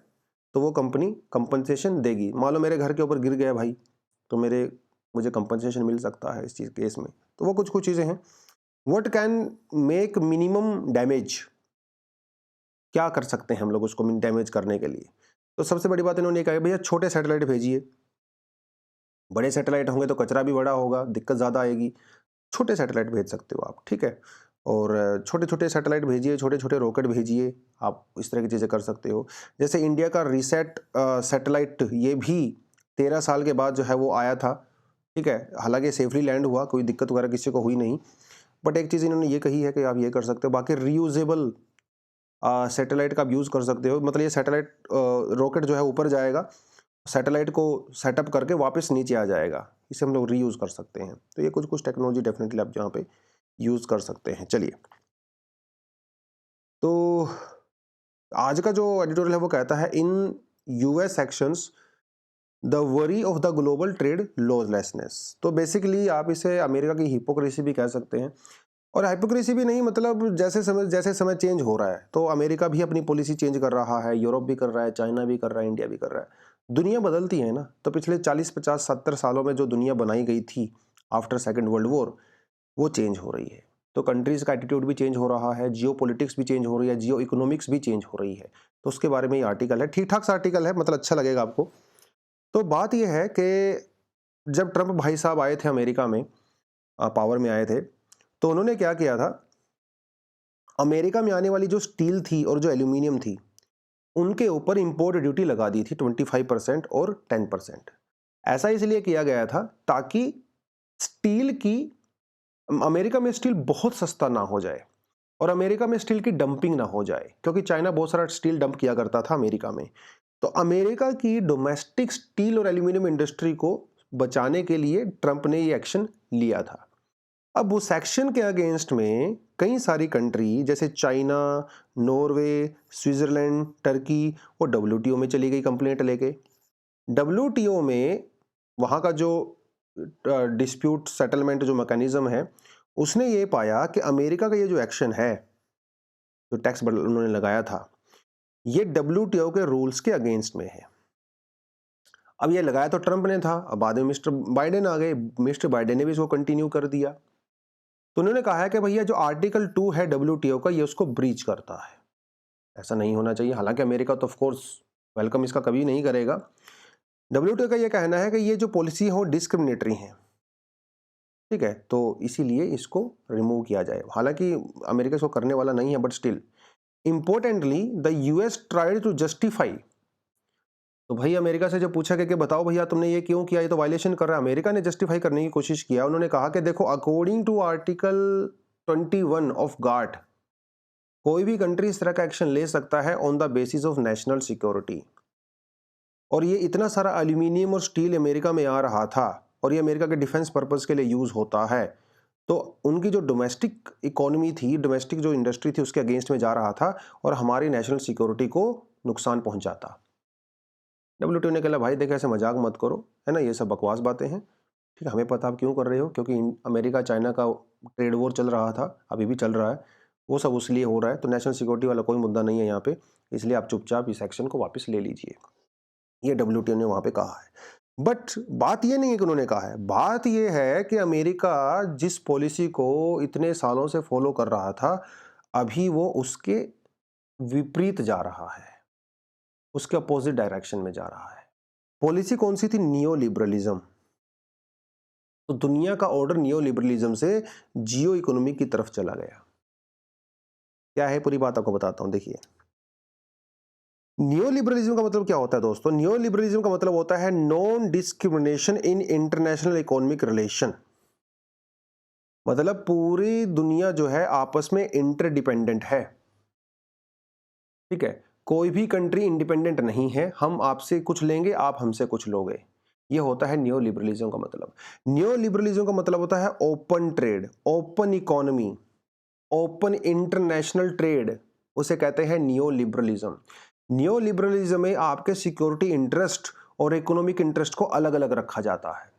तो वो कंपनी कंपनसेशन देगी। मान लो मेरे घर के ऊपर गिर गया भाई, तो मुझे कंपनसेशन मिल सकता है इस चीज़ केस में। तो वो कुछ चीज़ें हैं, what can make minimum damage, क्या कर सकते हैं हम लोग उसको डैमेज करने के लिए। तो सबसे बड़ी बात इन्होंने कहा भैया छोटे सैटेलाइट भेजिए, बड़े सैटेलाइट होंगे तो कचरा भी बड़ा होगा, दिक्कत ज़्यादा आएगी। छोटे सैटेलाइट भेज सकते हो आप, ठीक है? और छोटे छोटे सैटेलाइट भेजिए, छोटे छोटे रॉकेट भेजिए, आप इस तरह की चीज़ें कर सकते हो। जैसे इंडिया का रीसेट सैटेलाइट, ये भी 13 साल के बाद जो है वो आया था, ठीक है? हालांकि सेफली लैंड हुआ, कोई दिक्कत वगैरह किसी को हुई नहीं। बट एक चीज़ इन्होंने ये कही है कि आप ये कर सकते हो, बाकी रीयूजेबल सैटेलाइट का आप यूज़ कर सकते हो। मतलब ये सैटेलाइट रॉकेट जो है ऊपर जाएगा, सैटेलाइट को सेटअप करके वापस नीचे आ जाएगा, इसे हम लोग रीयूज़ कर सकते हैं। तो ये कुछ कुछ टेक्नोलॉजी डेफिनेटली आप जहाँ पे यूज़ कर सकते हैं। चलिए, तो आज का जो एडिटोरियल है वो कहता है in US actions the worry of the global trade lawlessness. तो बेसिकली आप इसे अमेरिका की हिपोक्रेसी भी कह सकते हैं, और हाइपोक्रेसी भी नहीं, मतलब जैसे समय चेंज हो रहा है तो अमेरिका भी अपनी पॉलिसी चेंज कर रहा है, यूरोप भी कर रहा है, चाइना भी कर रहा है, इंडिया भी कर रहा है। दुनिया बदलती है ना, तो पिछले 40 50 70 सालों में जो दुनिया बनाई गई थी आफ्टर सेकेंड वर्ल्ड वॉर, वो चेंज हो रही है। तो कंट्रीज़ का एटीट्यूड भी चेंज हो रहा है, जियो पॉलिटिक्स भी चेंज हो रही है, जियो इकोनॉमिक्स भी चेंज हो रही है। तो उसके बारे में ये आर्टिकल है, ठीक ठाक सा आर्टिकल है, मतलब अच्छा लगेगा आपको। तो बात यह है कि जब ट्रंप भाई साहब आए थे अमेरिका में, पावर में आए थे, तो उन्होंने क्या किया था, अमेरिका में आने वाली जो स्टील थी और जो एल्यूमिनियम थी, उनके ऊपर इंपोर्ट ड्यूटी लगा दी थी 25% और 10%। ऐसा इसलिए किया गया था ताकि स्टील की, अमेरिका में स्टील बहुत सस्ता ना हो जाए और अमेरिका में स्टील की डंपिंग ना हो जाए, क्योंकि चाइना बहुत सारा स्टील डंप किया करता था अमेरिका में। तो अमेरिका की डोमेस्टिक स्टील और एल्यूमिनियम इंडस्ट्री को बचाने के लिए ट्रंप ने ये एक्शन लिया था। अब उस एक्शन के अगेंस्ट में कई सारी कंट्री जैसे चाइना, नॉर्वे, स्विट्जरलैंड, टर्की, वो डब्ल्यूटीओ में चली गई कंप्लेंट लेके। डब्ल्यूटीओ में वहाँ का जो डिस्प्यूट सेटलमेंट जो मैकेनिज्म है, उसने ये पाया कि अमेरिका का ये जो एक्शन है, जो टैक्स उन्होंने लगाया था, ये डब्ल्यूटीओ के रूल्स के अगेंस्ट में है। अब ये लगाया तो ट्रंप ने था, अब बाद में मिस्टर बाइडेन आ गए, मिस्टर बाइडेन ने भी इसको कंटिन्यू कर दिया। तो उन्होंने कहा है कि भैया जो आर्टिकल 2 है डब्ल्यूटीओ का, ये उसको ब्रीच करता है, ऐसा नहीं होना चाहिए। हालांकि अमेरिका तो ऑफ कोर्स वेलकम इसका कभी नहीं करेगा। डब्ल्यूटीओ का ये कहना है कि ये जो पॉलिसी है वो डिस्क्रिमिनेटरी है, ठीक है? तो इसीलिए इसको रिमूव किया जाए। हालांकि अमेरिका इसको करने वाला नहीं है, but still importantly the US tried to justify. तो भाई अमेरिका से जब पूछा गया कि बताओ भैया तुमने ये क्यों किया, ये तो वायलेशन कर रहा है, अमेरिका ने जस्टिफाई करने की कोशिश किया। उन्होंने कहा कि देखो, according to article 21 of guard, कोई भी कंट्री इस तरह का एक्शन ले सकता है on the basis of national security. और ये इतना सारा एल्यूमिनियम और स्टील अमेरिका में आ रहा था और ये अमेरिका के डिफेंस पर्पस के लिए यूज होता है, तो उनकी जो डोमेस्टिक इकोनॉमी थी, डोमेस्टिक जो इंडस्ट्री थी, उसके अगेंस्ट में जा रहा था और हमारी नेशनल सिक्योरिटी को नुकसान पहुंचाता। डब्ल्यूटीओ ने कहा भाई देखो ऐसे मजाक मत करो, है ना, ये सब बकवास बातें हैं, ठीक है? हमें पता आप क्यों कर रहे हो, क्योंकि अमेरिका चाइना का ट्रेड वॉर चल रहा था, अभी भी चल रहा है, वो सब उसलिए हो रहा है। तो नेशनल सिक्योरिटी वाला कोई मुद्दा नहीं है यहाँ पे, इसलिए आप चुपचाप इस एक्शन को वापस ले लीजिए, ये डब्ल्यूटीओ ने वहाँ पे कहा है। बट बात ये नहीं है कि उन्होंने कहा है, बात ये है कि अमेरिका जिस पॉलिसी को इतने सालों से फॉलो कर रहा था, अभी वो उसके विपरीत जा रहा है, उसके अपोजिट डायरेक्शन में जा रहा है। पॉलिसी कौन सी थी? Neo liberalism. तो दुनिया का ऑर्डर नियो लिबरलिज्म से जियो इकोनॉमी की तरफ चला गया। क्या है पूरी बात आपको बताता हूं, देखिए। नियो लिबरलिज्म का मतलब क्या होता है दोस्तों? नियो लिबरलिज्म का मतलब होता है non discrimination in international economic relation. मतलब पूरी दुनिया जो है आपस में इंटरडिपेंडेंट है, ठीक है। कोई भी कंट्री इंडिपेंडेंट नहीं है, हम आपसे कुछ लेंगे, आप हमसे कुछ लोगे। ये होता है नियो लिबरलिज्म का मतलब। नियो लिबरलिज्म का मतलब होता है open trade, open economy, open international trade, उसे कहते हैं नियो लिबरलिज्म। नियो लिबरलिज्म में आपके सिक्योरिटी इंटरेस्ट और इकोनॉमिक इंटरेस्ट को अलग अलग रखा जाता है।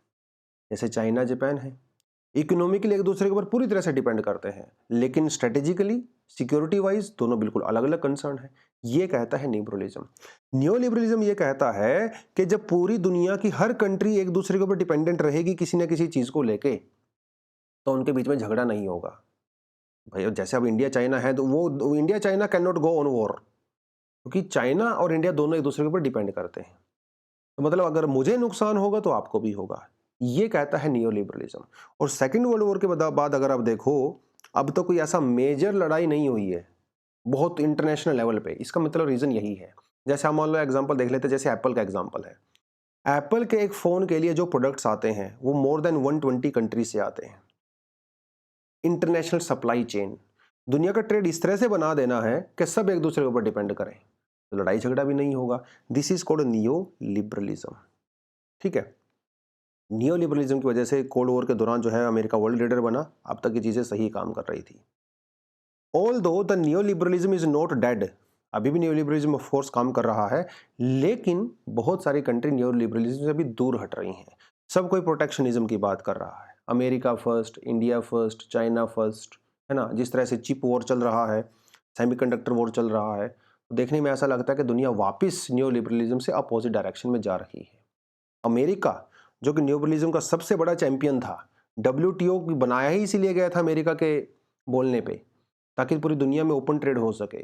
जैसे चाइना जापान है, इकोनॉमिकली एक दूसरे के ऊपर पूरी तरह से डिपेंड करते हैं, लेकिन स्ट्रेटेजिकली सिक्योरिटी वाइज दोनों बिल्कुल अलग अलग कंसर्न है। ये कहता है न्यूलिबरलिज्म। न्यूलिबरलिज्म ये कहता है कि जब पूरी दुनिया की हर कंट्री एक दूसरे के ऊपर डिपेंडेंट रहेगी किसी ना किसी चीज को लेके, तो उनके बीच में झगड़ा नहीं होगा। भाई जैसे अब इंडिया चाइना है, तो वो India China can not go on war, क्योंकि चाइना और इंडिया दोनों एक दूसरे के ऊपर डिपेंड करते हैं। तो मतलब अगर मुझे नुकसान होगा तो आपको भी होगा। ये कहता है नियो लिबरलिज्म। और सेकेंड वर्ल्ड वॉर के बाद अगर आप देखो, अब तो कोई ऐसा मेजर लड़ाई नहीं हुई है बहुत इंटरनेशनल लेवल पे। इसका मतलब रीजन यही है। जैसे हम मान लो एग्जांपल देख लेते हैं, जैसे एप्पल का एग्जांपल है। एप्पल के एक फोन के लिए जो प्रोडक्ट्स आते हैं वो मोर देन 120 कंट्री से आते हैं। इंटरनेशनल सप्लाई चेन, दुनिया का ट्रेड इस तरह से बना देना है कि सब एक दूसरे के ऊपर डिपेंड करें, तो लड़ाई झगड़ा भी नहीं होगा। This is called neo liberalism, ठीक है। नियो लिबरलिज्म की वजह से कोल्ड वॉर के दौरान जो है अमेरिका वर्ल्ड लीडर बना, अब तक ये चीजें सही काम कर रही थी। ऑल दो the neo liberalism is not dead, अभी भी नियो लिबरलिज्म ऑफ कोर्स काम कर रहा है, लेकिन बहुत सारी कंट्री नियो लिबरलिज्म से भी दूर हट रही हैं। सब कोई प्रोटेक्शनिज्म की बात कर रहा है, America first, India first, China first, है ना। जिस तरह से चिप वॉर चल रहा है, सेमीकंडक्टर वॉर चल रहा है, तो देखने में ऐसा लगता है कि दुनिया वापस नियो लिबरलिज्म से अपोजिट डायरेक्शन में जा रही है। अमेरिका जो कि न्यूबलिज्म का सबसे बड़ा चैंपियन था, डब्ल्यूटीओ बनाया ही इसीलिए गया था अमेरिका के बोलने पे, ताकि पूरी दुनिया में ओपन ट्रेड हो सके।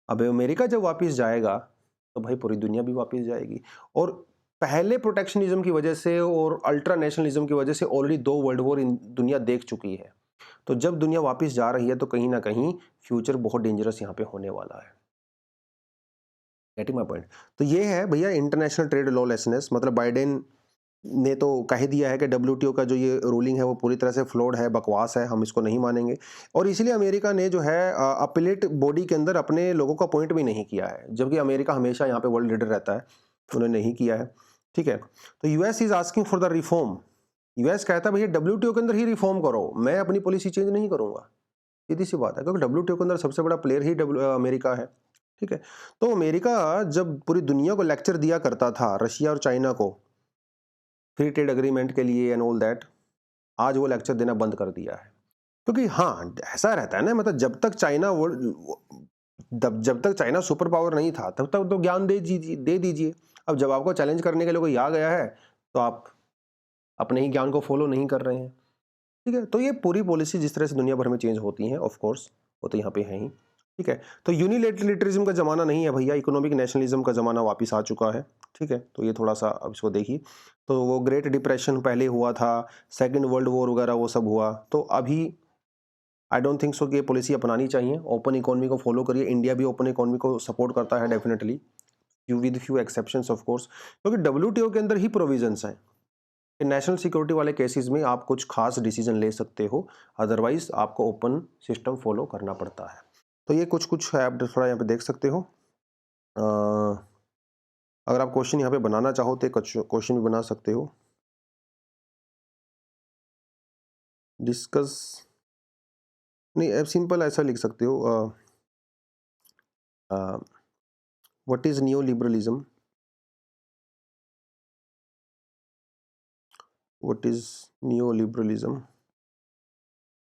अब अमेरिका जब वापस जाएगा तो भाई पूरी दुनिया भी वापस जाएगी। और पहले प्रोटेक्शनिज्म की वजह से और अल्ट्रा नेशनलिज्म की वजह से ऑलरेडी 2 वर्ल्ड वॉर दुनिया देख चुकी है। तो जब दुनिया वापस जा रही है तो कहीं ना कहीं फ्यूचर बहुत डेंजरस यहाँ पे होने वाला है। Getting my point? तो ये है भैया इंटरनेशनल ट्रेड लॉलेसनेस। मतलब बाइडेन ने तो कह दिया है कि डब्ल्यूटीओ का जो ये रूलिंग है वो पूरी तरह से फ्लॉड है, बकवास है, हम इसको नहीं मानेंगे। और इसीलिए अमेरिका ने जो है अपीलेट बॉडी के अंदर अपने लोगों का अपॉइंट भी नहीं किया है, जबकि अमेरिका हमेशा यहाँ पे वर्ल्ड लीडर रहता है, उन्होंने नहीं किया है, ठीक है। तो US is asking for the reform. US कहता है भैया डब्ल्यूटीओ के अंदर ही रिफॉर्म करो, मैं अपनी पॉलिसी चेंज नहीं करूंगा। सीधी सी बात है, क्योंकि डब्ल्यूटीओ के अंदर सबसे बड़ा प्लेयर ही अमेरिका है, ठीक है। तो अमेरिका जब पूरी दुनिया को लेक्चर दिया करता था, रशिया और चाइना को फ्री ट्रेड अग्रीमेंट के लिए एंड ऑल दैट, आज वो लेक्चर देना बंद कर दिया है। क्योंकि हाँ ऐसा रहता है ना, मतलब जब तक चाइना सुपर पावर नहीं था तब तक तो ज्ञान दे दीजिए। अब जब आपको चैलेंज करने के लिए कोई आ गया है तो आप अपने ही ज्ञान को फॉलो नहीं कर रहे हैं, ठीक है। तो ये पूरी पॉलिसी जिस तरह से दुनिया भर में चेंज होती है, ऑफ कोर्स वो तो यहाँ पे है ही, ठीक है। तो यूनिलेटरलिज्म का जमाना नहीं है भैया, इकोनॉमिक नेशनलिज्म का जमाना वापस आ चुका है, ठीक है। तो ये थोड़ा सा अब इसको देखिए। तो वो ग्रेट डिप्रेशन पहले हुआ था, सेकेंड वर्ल्ड वॉर वगैरह वो सब हुआ, तो अभी आई डोंट थिंक सो कि ये पॉलिसी अपनानी चाहिए। ओपन इकोनॉमी को फॉलो करिए, इंडिया भी ओपन इकोनॉमी को सपोर्ट करता है definitely, with few exceptions of course, क्योंकि डब्ल्यूटीओ के अंदर ही प्रोविजंस हैं कि नेशनल सिक्योरिटी वाले केसेस में आप कुछ खास डिसीजन ले सकते हो, अदरवाइज आपको ओपन सिस्टम फॉलो करना पड़ता है। तो ये कुछ कुछ है, आप थोड़ा यहाँ पे देख सकते हो। अगर आप क्वेश्चन यहाँ पे बनाना चाहो तो क्वेश्चन भी बना सकते हो। डिस्कस नहीं, आप सिंपल ऐसा लिख सकते हो, what is neo liberalism, what is neo liberalism,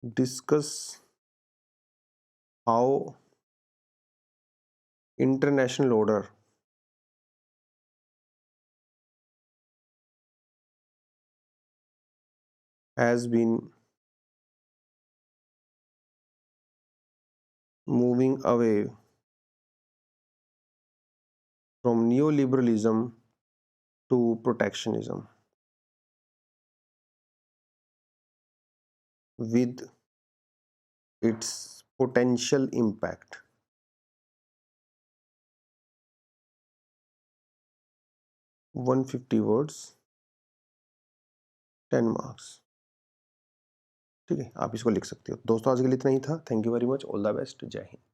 discuss how international order has been moving away from neoliberalism to protectionism with its potential impact. 150 words, 10 marks। ठीक है, आप इसको लिख सकते हो। दोस्तों आज के लिए इतना ही था। Thank you very much. All the best. जय हिंद।